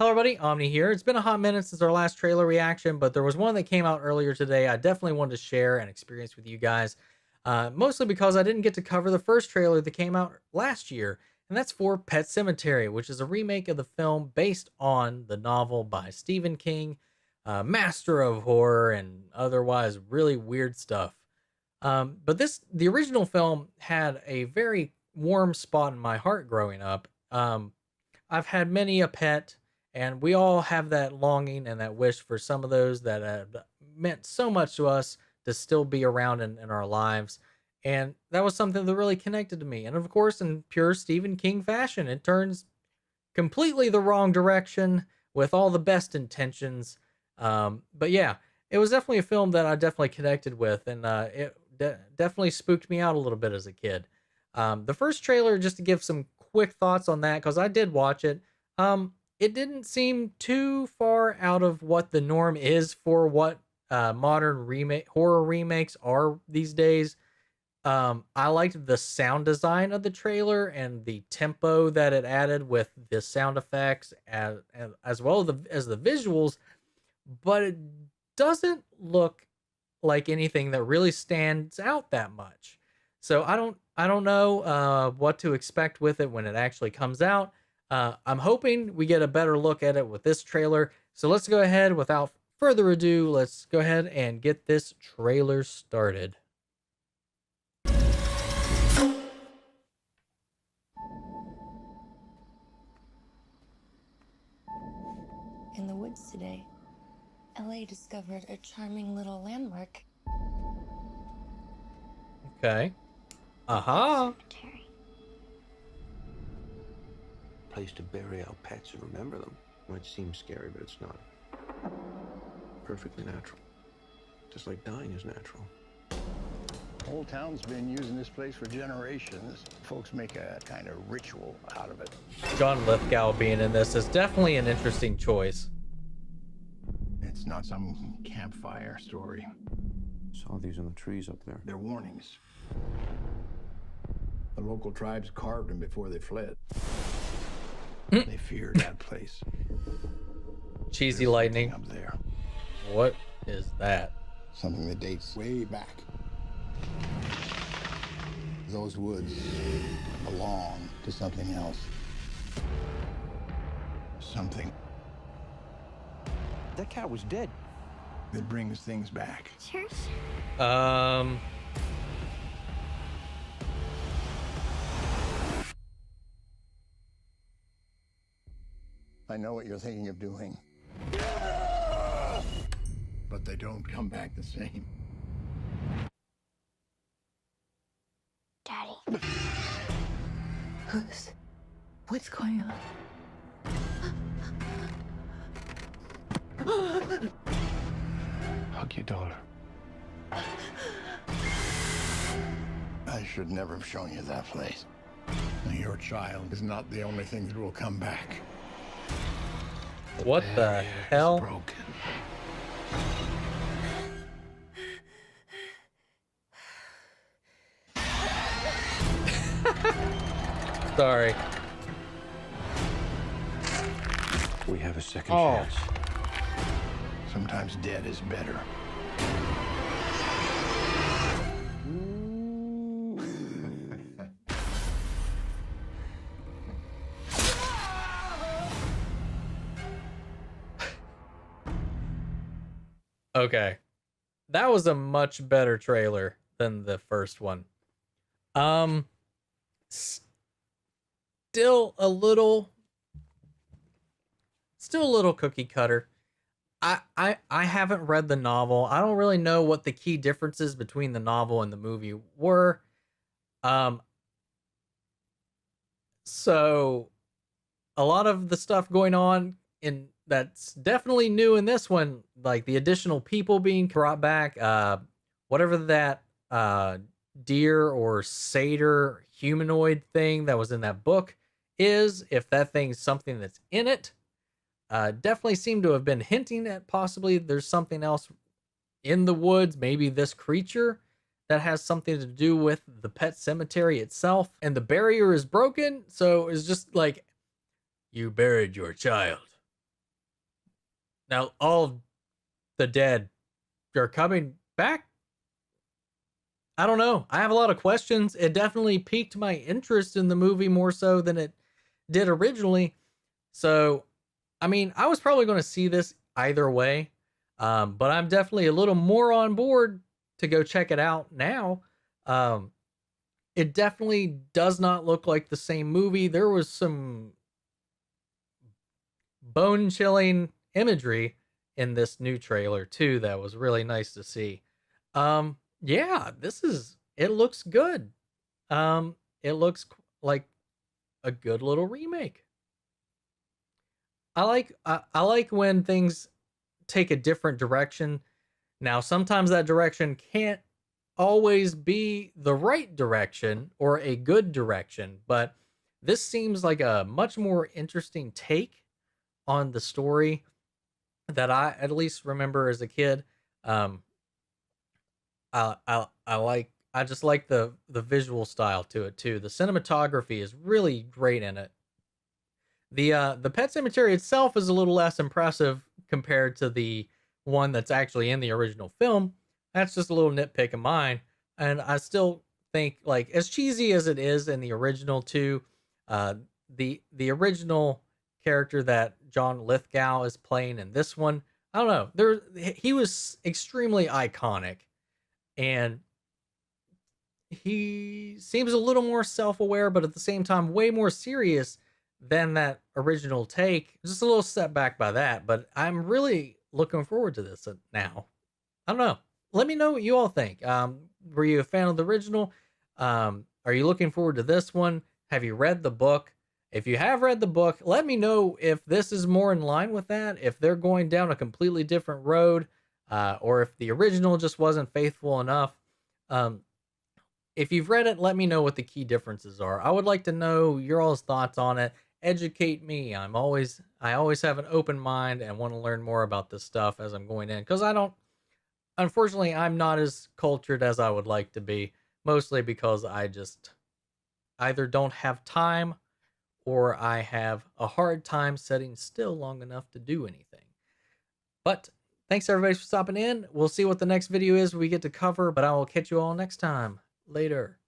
Hello, everybody. Omni here. It's been a hot minute since our last trailer reaction, but there was one that came out earlier today. I definitely wanted to share and experience with you guys, mostly because I didn't get to cover the first trailer that came out last year, and that's for Pet Sematary, which is a remake of the film based on the novel by Stephen King, master of horror and otherwise really weird stuff. The original film had a very warm spot in my heart growing up. I've had many a pet, and we all have that longing and that wish for some of those that have meant so much to us to still be around in our lives. And that was something that really connected to me. And of course, in pure Stephen King fashion, it turns completely the wrong direction with all the best intentions. But yeah, it was definitely a film that I definitely connected with, and definitely spooked me out a little bit as a kid. The first trailer, just to give some quick thoughts on that, because I did watch it. It didn't seem too far out of what the norm is for what modern remake horror remakes are these days. I liked the sound design of the trailer and the tempo that it added with the sound effects as well as the visuals, but it doesn't look like anything that really stands out that much. So I don't know what to expect with it when it actually comes out. I'm hoping we get a better look at it with this trailer. So let's go ahead without further ado. Let's go ahead and get this trailer started. In the woods today, LA discovered a charming little landmark. Okay. Aha. Cemetery. Place to bury our pets and remember them. Might seem scary, but it's not. Perfectly natural. Just like dying is natural. Whole town's been using this place for generations. Folks make a kind of ritual out of it. John Lithgow being in this is definitely an interesting choice. It's not some campfire story. Saw these in the trees up there. They're warnings. The local tribes carved them before they fled. They feared that place. Cheesy There's lightning. something up there. What is that? Something that dates way back. Those woods belong to something else. Something That cat was dead. that brings things back. Cheers. Um. I know what you're thinking of doing. But they don't come back the same. Daddy. What's going on? Hug your daughter. I should never have shown you that place. Your child is not the only thing that will come back. What the hell? Broken. Sorry. We have a second Oh. chance. Sometimes dead is better. Okay. That was a much better trailer than the first one. Um still a little cookie cutter. I haven't read the novel. I don't really know what the key differences between the novel and the movie were. Um so a lot of the stuff going on in that's definitely new in this one, like the additional people being brought back, whatever that deer or satyr humanoid thing that was in that book is, if that thing's something that's in it. Definitely seem to have been hinting at possibly there's something else in the woods, maybe this creature that has something to do with the pet cemetery itself. And the barrier is broken, so it's just like, you buried your child. Now all of the dead are coming back. I don't know. I have a lot of questions. It definitely piqued my interest in the movie more so than it did originally. So, I mean, I was probably going to see this either way, but I'm definitely a little more on board to go check it out now. Um, it definitely does not look like the same movie. There was some bone chilling imagery in this new trailer too that was really nice to see. Yeah, it looks good. It looks like a good little remake. I like when things take a different direction. Now, sometimes that direction can't always be the right direction or a good direction, but this seems like a much more interesting take on the story that I at least remember as a kid. Um, I just like the visual style to it too. The cinematography is really great in it. The Pet Cemetery itself is a little less impressive compared to the one that's actually in the original film. That's just a little nitpick of mine, and I still think, like, as cheesy as it is in the original too, uh, the original character that John Lithgow is playing in this one, I don't know. He was extremely iconic, and he seems a little more self-aware, but at the same time, way more serious than that original take. Just a little setback by that, but I'm really looking forward to this now. I don't know. Let me know what you all think. Were you a fan of the original? Are you looking forward to this one? Have you read the book? If you have read the book, let me know if this is more in line with that, if they're going down a completely different road, or if the original just wasn't faithful enough. Um, if you've read it, let me know what the key differences are. I would like to know your all's thoughts on it. Educate me. I always have an open mind and want to learn more about this stuff as I'm going in, because I don't unfortunately I'm not as cultured as I would like to be, mostly because I just either don't have time or I have a hard time sitting still long enough to do anything. But thanks everybody for stopping in. We'll see what the next video is we get to cover, but I will catch you all next time. Later.